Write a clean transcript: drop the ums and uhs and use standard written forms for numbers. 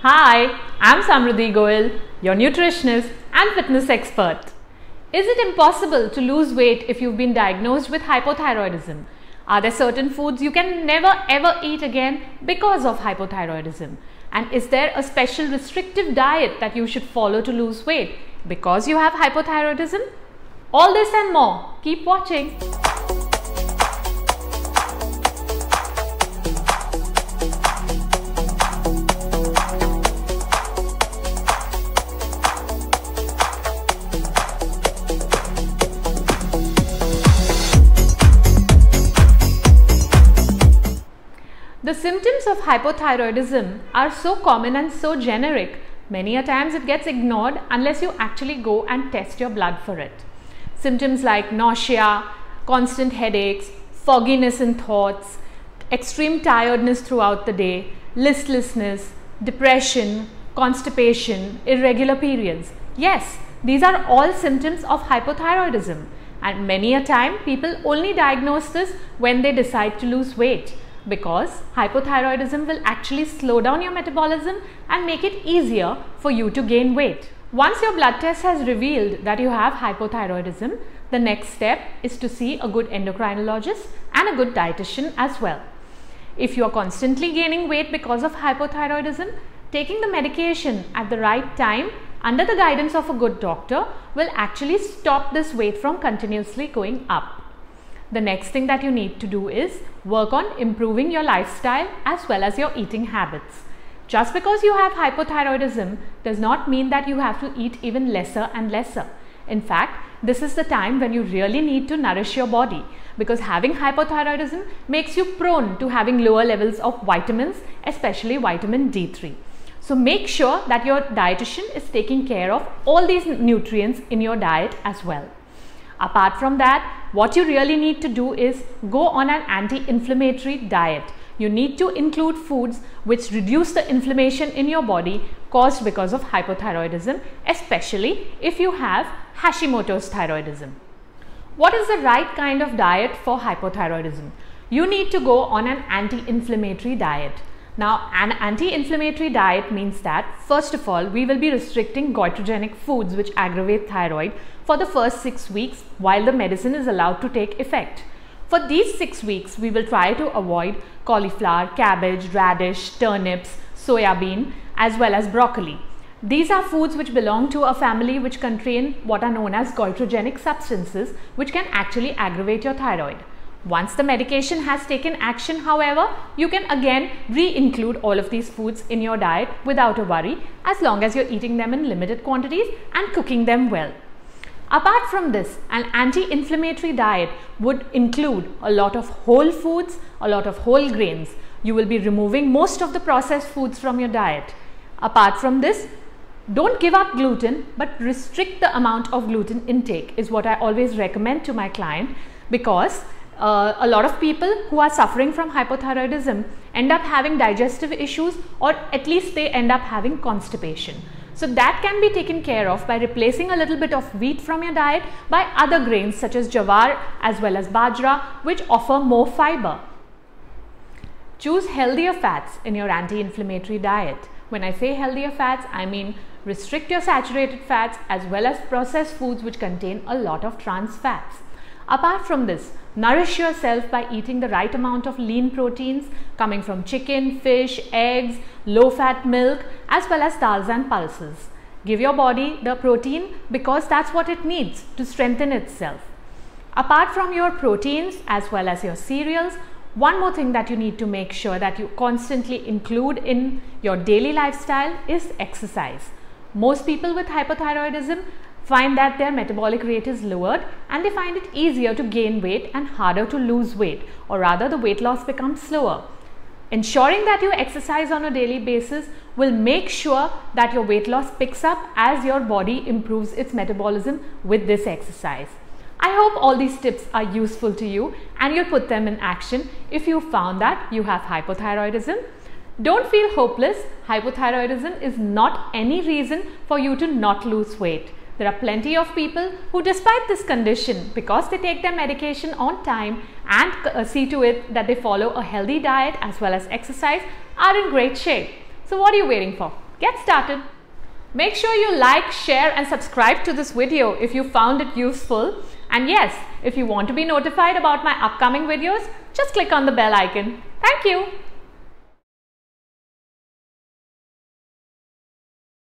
Hi, I'm Samreedhi Goel, your nutritionist and fitness expert. Is it impossible to lose weight if you've been diagnosed with hypothyroidism? Are there certain foods you can never ever eat again because of hypothyroidism? And is there a special restrictive diet that you should follow to lose weight because you have hypothyroidism? All this and more. Keep watching. The symptoms of hypothyroidism are so common and so generic, many a times it gets ignored unless you actually go and test your blood for it. Symptoms like nausea, constant headaches, fogginess in thoughts, extreme tiredness throughout the day, listlessness, depression, constipation, irregular periods. Yes, these are all symptoms of hypothyroidism, and many a time people only diagnose this when they decide to lose weight, because hypothyroidism will actually slow down your metabolism and make it easier for you to gain weight. Once your blood test has revealed that you have hypothyroidism, the next step is to see a good endocrinologist and a good dietitian as well. If you are constantly gaining weight because of hypothyroidism, taking the medication at the right time under the guidance of a good doctor will actually stop this weight from continuously going up. The next thing that you need to do is work on improving your lifestyle as well as your eating habits. Just because you have hypothyroidism does not mean that you have to eat even lesser and lesser. In fact, this is the time when you really need to nourish your body, because having hypothyroidism makes you prone to having lower levels of vitamins, especially vitamin D3. So make sure that your dietitian is taking care of all these nutrients in your diet as well. Apart from that, what you really need to do is go on an anti-inflammatory diet. You need to include foods which reduce the inflammation in your body caused because of hypothyroidism, especially if you have Hashimoto's thyroidism. What is the right kind of diet for hypothyroidism? You need to go on an anti-inflammatory diet. Now, an anti-inflammatory diet means that, first of all, we will be restricting goitrogenic foods which aggravate thyroid for the first 6 weeks while the medicine is allowed to take effect. For these 6 weeks, we will try to avoid cauliflower, cabbage, radish, turnips, soya bean, as well as broccoli. These are foods which belong to a family which contain what are known as goitrogenic substances, which can actually aggravate your thyroid. Once the medication has taken action, however, you can again re-include all of these foods in your diet without a worry, as long as you're eating them in limited quantities and cooking them well. Apart from this, an anti-inflammatory diet would include a lot of whole foods, a lot of whole grains. You will be removing most of the processed foods from your diet. Apart from this, don't give up gluten, but restrict the amount of gluten intake is what I always recommend to my client, because a lot of people who are suffering from hypothyroidism end up having digestive issues, or at least they end up having constipation. So that can be taken care of by replacing a little bit of wheat from your diet by other grains such as jawar as well as bajra, which offer more fiber. Choose healthier fats in your anti-inflammatory diet. When I say healthier fats, I mean restrict your saturated fats as well as processed foods which contain a lot of trans fats. Apart from this, nourish yourself by eating the right amount of lean proteins coming from chicken, fish, eggs, low-fat milk, as well as dals and pulses. Give your body the protein because that's what it needs to strengthen itself. Apart from your proteins as well as your cereals, one more thing that you need to make sure that you constantly include in your daily lifestyle is exercise. Most people with hypothyroidism find that their metabolic rate is lowered and they find it easier to gain weight and harder to lose weight, or rather the weight loss becomes slower. Ensuring that you exercise on a daily basis will make sure that your weight loss picks up as your body improves its metabolism with this exercise. I hope all these tips are useful to you and you'll put them in action if you found that you have hypothyroidism. Don't feel hopeless. Hypothyroidism is not any reason for you to not lose weight. There are plenty of people who, despite this condition, because they take their medication on time and see to it that they follow a healthy diet as well as exercise, are in great shape. So what are you waiting for? get started. Make sure you like, share and subscribe to this video if you found it useful. And yes, if you want to be notified about my upcoming videos, just click on the bell icon. Thank you.